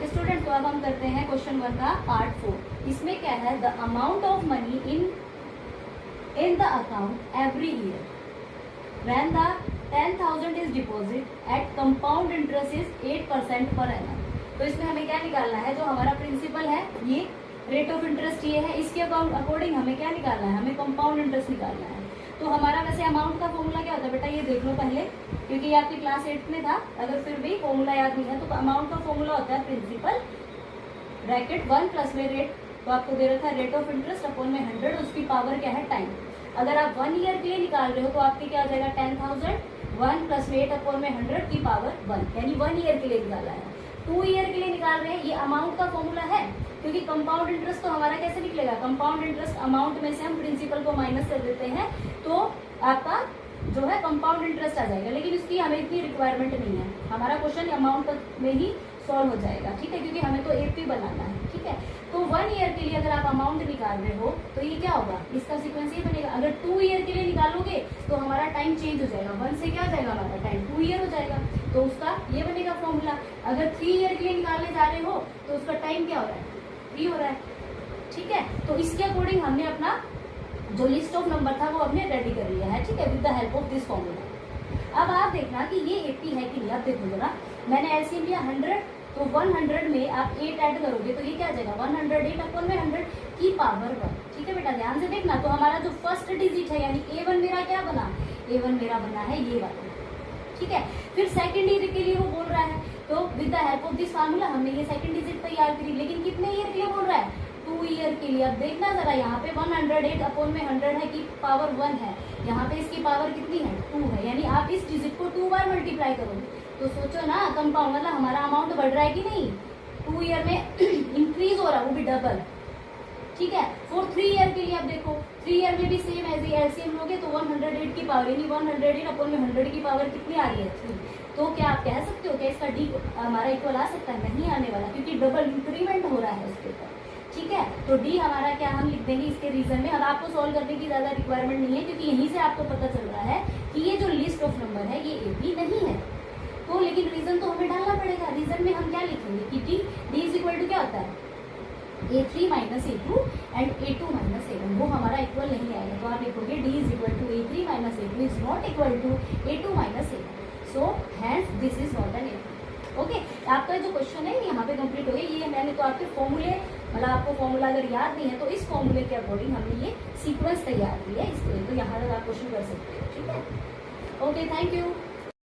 Okay student, तो अब हम करते हैं क्वेश्चन 1 का पार्ट 4। इसमें क्या है, the amount of money in the account every year when the 10,000 is deposit eight compound interest is 8% per annum. तो इसमें हमें क्या निकालना है, जो हमारा प्रिंसिपल है ये रेट ऑफ इंटरेस्ट ये है, इसके अकॉर्डिंग हमें क्या निकालना है, हमें कंपाउंड इंटरेस्ट निकालना है। तो हमारा वैसे अमाउंट का फॉर्मूला क्या होता है बेटा, ये देख लो पहले, क्योंकि ये आपकी क्लास 8 में था। अगर फिर भी फॉर्मूला याद नहीं है तो अमाउंट का फॉर्मूला होता है प्रिंसिपल ब्रैकेट 1 प्लस में रेट, तो आपको दे रखा है रेट ऑफ इंटरेस्ट अपॉन में 100, उसकी पावर क्या है टाइम। अगर आप 1 ईयर के लिए निकाल रहे हो तो आपके क्या हो जाएगा 10,000 1 प्लस में 8 अपॉन में 100 की पावर 1, यानी 1 ईयर के लिए निकाला है। 2 ईयर के लिए निकाल रहे हैं, ये अमाउंट का फॉर्मूला है, क्योंकि कंपाउंड इंटरेस्ट तो हमारा कैसे निकलेगा, कंपाउंड इंटरेस्ट अमाउंट में से हम प्रिंसिपल को माइनस कर देते हैं तो आपका जो है कंपाउंड इंटरेस्ट आ जाएगा। लेकिन इसकी हमें इतनी रिक्वायरमेंट नहीं है, हमारा क्वेश्चन अमाउंट में ही सॉल्व हो जाएगा, ठीक है, क्योंकि हमें तो एपी बनाना है, ठीक है। तो 1 ईयर के लिए अगर आप अमाउंट निकाल रहे हो तो ये क्या होगा, इसका सीक्वेंस ये बनेगा। अगर 2 ईयर के लिए निकालोगे तो हमारा टाइम चेंज हो जाएगा, 1 से क्या हो जाएगा हमारा टाइम 2 ईयर हो जाएगा, तो उसका ये बनेगा फॉर्मूला। अगर 3 ईयर के लिए निकालने जा रहे हो तो उसका टाइम क्या हो रहा है 3 हो रहा है, ठीक है। तो इसके अकॉर्डिंग हमने अपना जो लिस्ट ऑफ नंबर था वो हमने रेडी कर लिया है, ठीक है, with the help of this formula. अब आप देखना कि ये 80 है कि नहीं। आप देखो जरा, मैंने एलसीएम लिया 100, तो 100 में आप 8 ऐड करोगे तो ये क्या आ जाएगा 108 अपॉन में 100 की पावर 1, ठीक है बेटा, ध्यान से देखना। तो हमारा जो फर्स्ट डिजिट है यानी A1 मेरा क्या बना, A1 मेरा बना है ये वाला, ठीक है। फिर सेकंड ईयर के लिए वो बोल रहा है, तो with the help of this formula हमने ये सेकंड डिजिट तैयार करी। लेकिन कितने ईयर के लिए बोल रहा है 2 ईयर के लिए। अब देखना जरा, यहाँ पे 108 अपॉन में 100 है कि पावर 1 है, यहाँ पे इसकी पावर कितनी है 2 है, यानी आप इस डिजिट को 2 बार मल्टीप्लाई करोगे तो सोचो ना कंपाउंड मतलब हमारा अमाउंट बढ़ रहा है कि नहीं, 2 ईयर में इंक्रीज हो रहा है, वो भी डबल, ठीक है। फॉर 3 ईयर के लिए अब देखो 3 ईयर में भी सेम एज एलसीएम लोगे तो 108 की पावर यानी 108 अपॉन में 100 की पावर कितनी आ रही है 3। तो क्या आप कह सकते हो कि इसका डी हमारा इक्वल आ सकता है, नहीं आने वाला, क्योंकि डबल इंक्रीमेंट हो रहा है उसके ऊपर, ठीक है। तो डी हमारा क्या हम लिख देंगे इसके रीजन में। अब आपको सॉल्व करने की ज्यादा रिक्वायरमेंट नहीं है, क्योंकि यहीं से आपको पता चल रहा है कि ये जो लिस्ट ऑफ नंबर है ये एपी नहीं है। तो लेकिन रीजन तो हमें डालना पड़ेगा। रीजन में हम क्या लिखेंगे कि डी इज इक्वल टू क्या होता है A3 minus A2 and A2 minus A1, वो हमारा इक्वल नहीं आएगा, तो आप लिखोगे D is equal to A3 minus A2 is not equal to A2 minus A1, so hence this is not an AP। Okay, आपका जो क्वेश्चन है यहाँ पे कंप्लीट हो गया। ये मैंने तो आपके फॉर्मूले मतलब आपको फॉर्मूला अगर याद नहीं है तो इस फॉर्मूले के अकॉर्डिंग हमने ये सीक्वेंस तैयार किया है, इसके लिए तो यहाँ तक आप क्वेश्चन कर सकते हो, ठीक है। Okay, thank you.